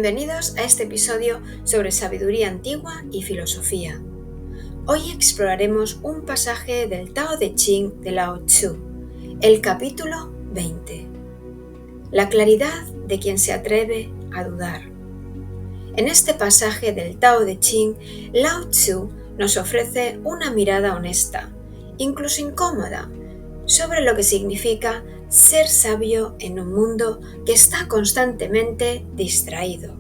Bienvenidos a este episodio sobre sabiduría antigua y filosofía. Hoy exploraremos un pasaje del Tao Te Ching de Lao Tzu, el capítulo 20. La claridad de quien se atreve a dudar. En este pasaje del Tao Te Ching, Lao Tzu nos ofrece una mirada honesta, incluso incómoda, sobre lo que significa ser sabio en un mundo que está constantemente distraído.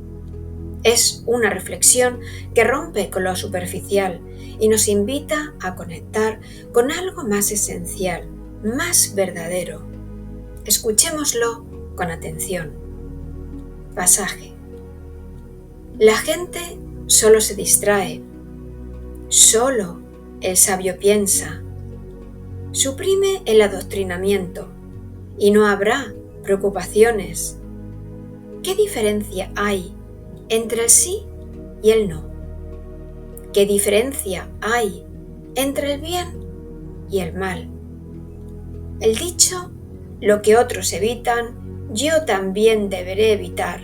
Es una reflexión que rompe con lo superficial y nos invita a conectar con algo más esencial, más verdadero. Escuchémoslo con atención. Pasaje. La gente solo se distrae, solo el sabio piensa. Suprime el adoctrinamiento y no habrá preocupaciones. ¿Qué diferencia hay entre el sí y el no? ¿Qué diferencia hay entre el bien y el mal? El dicho, lo que otros evitan, yo también deberé evitar.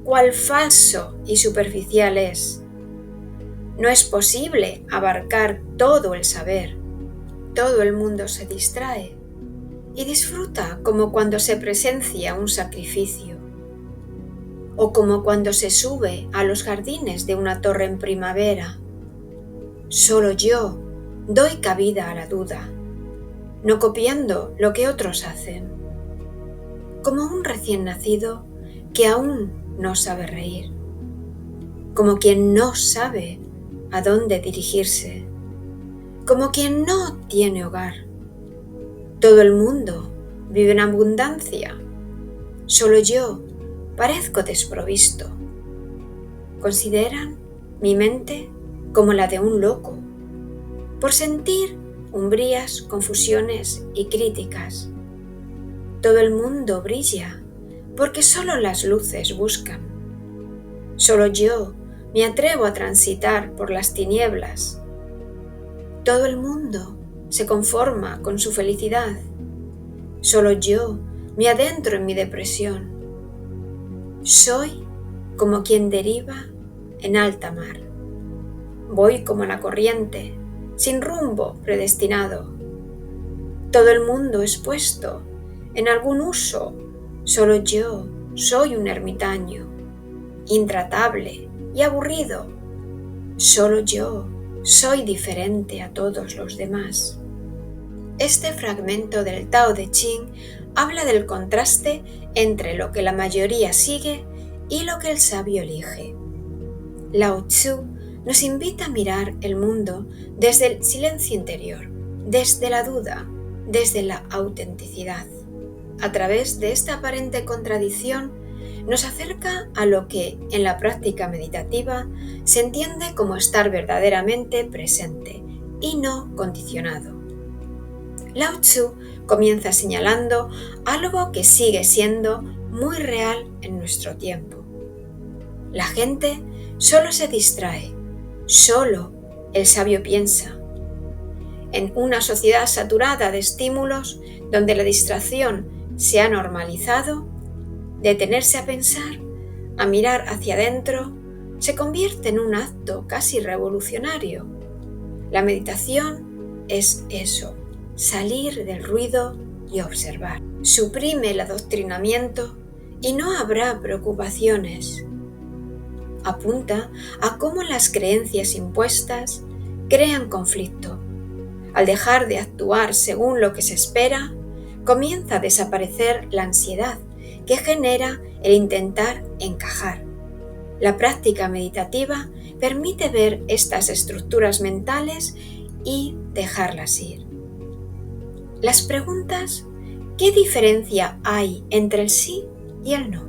¿Cuál falso y superficial es? No es posible abarcar todo el saber. Todo el mundo se distrae y disfruta como cuando se presencia un sacrificio, o como cuando se sube a los jardines de una torre en primavera. Solo yo doy cabida a la duda, no copiando lo que otros hacen, como un recién nacido que aún no sabe reír, como quien no sabe a dónde dirigirse, como quien no tiene hogar. Todo el mundo vive en abundancia, solo yo parezco desprovisto. Consideran mi mente como la de un loco, por sentir umbrías, confusiones y críticas. Todo el mundo brilla, porque solo las luces buscan. Solo yo me atrevo a transitar por las tinieblas. Todo el mundo se conforma con su felicidad. Solo yo me adentro en mi depresión. Soy como quien deriva en alta mar. Voy como la corriente, sin rumbo predestinado. Todo el mundo es puesto en algún uso. Solo yo soy un ermitaño, intratable y aburrido. Solo yo soy diferente a todos los demás. Este fragmento del Tao Te Ching habla del contraste entre lo que la mayoría sigue y lo que el sabio elige. Lao Tzu nos invita a mirar el mundo desde el silencio interior, desde la duda, desde la autenticidad. A través de esta aparente contradicción, nos acerca a lo que en la práctica meditativa se entiende como estar verdaderamente presente y no condicionado. Lao Tzu comienza señalando algo que sigue siendo muy real en nuestro tiempo. La gente solo se distrae, solo el sabio piensa. En una sociedad saturada de estímulos donde la distracción se ha normalizado, detenerse a pensar, a mirar hacia adentro, se convierte en un acto casi revolucionario. La meditación es eso, salir del ruido y observar. Suprime el adoctrinamiento y no habrá preocupaciones. Apunta a cómo las creencias impuestas crean conflicto. Al dejar de actuar según lo que se espera, comienza a desaparecer la ansiedad que genera el intentar encajar. La práctica meditativa permite ver estas estructuras mentales y dejarlas ir. Las preguntas: ¿qué diferencia hay entre el sí y el no?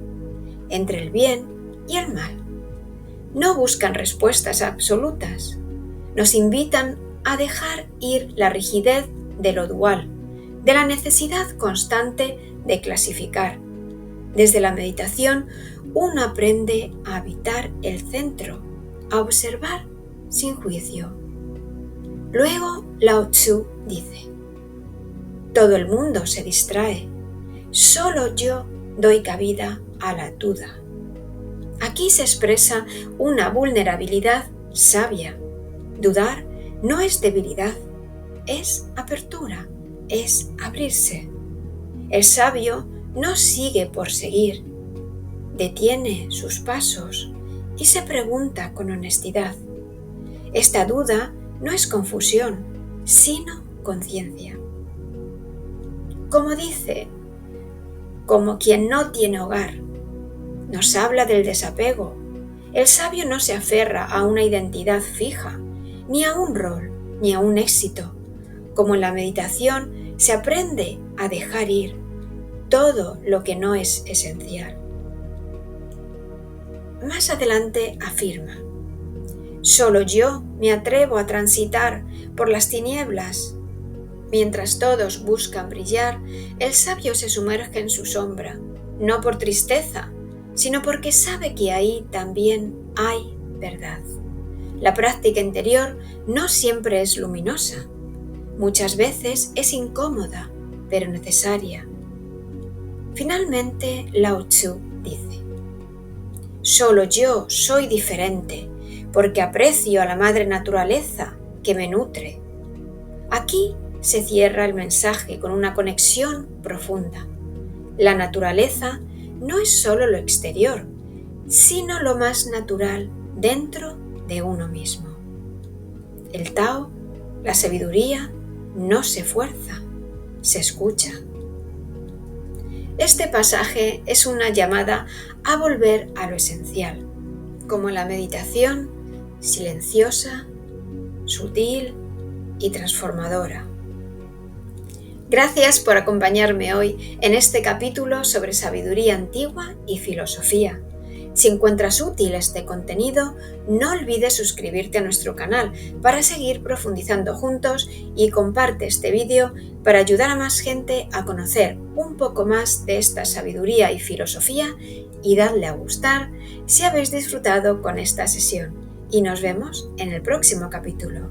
Entre el bien y el mal. No buscan respuestas absolutas. Nos invitan a dejar ir la rigidez de lo dual, de la necesidad constante de clasificar. Desde la meditación, uno aprende a habitar el centro, a observar sin juicio. Luego, Lao Tzu dice: todo el mundo se distrae, solo yo doy cabida a la duda. Aquí se expresa una vulnerabilidad sabia. Dudar no es debilidad, es apertura, es abrirse. El sabio no sigue por seguir, detiene sus pasos y se pregunta con honestidad. Esta duda no es confusión, sino conciencia. Como dice, como quien no tiene hogar, nos habla del desapego. El sabio no se aferra a una identidad fija, ni a un rol, ni a un éxito. Como en la meditación, se aprende a dejar ir todo lo que no es esencial. Más adelante afirma: solo yo me atrevo a transitar por las tinieblas. Mientras todos buscan brillar, el sabio se sumerge en su sombra, no por tristeza, sino porque sabe que ahí también hay verdad. La práctica interior no siempre es luminosa. Muchas veces es incómoda, pero necesaria. Finalmente, Lao Tzu dice: solo yo soy diferente, porque aprecio a la madre naturaleza que me nutre. Aquí se cierra el mensaje con una conexión profunda. La naturaleza no es solo lo exterior, sino lo más natural dentro de uno mismo. El Tao, la sabiduría, no se fuerza, se escucha. Este pasaje es una llamada a volver a lo esencial, como la meditación silenciosa, sutil y transformadora. Gracias por acompañarme hoy en este capítulo sobre sabiduría antigua y filosofía. Si encuentras útil este contenido, no olvides suscribirte a nuestro canal para seguir profundizando juntos y comparte este vídeo para ayudar a más gente a conocer un poco más de esta sabiduría y filosofía, y dadle a gustar si habéis disfrutado con esta sesión. Y nos vemos en el próximo capítulo.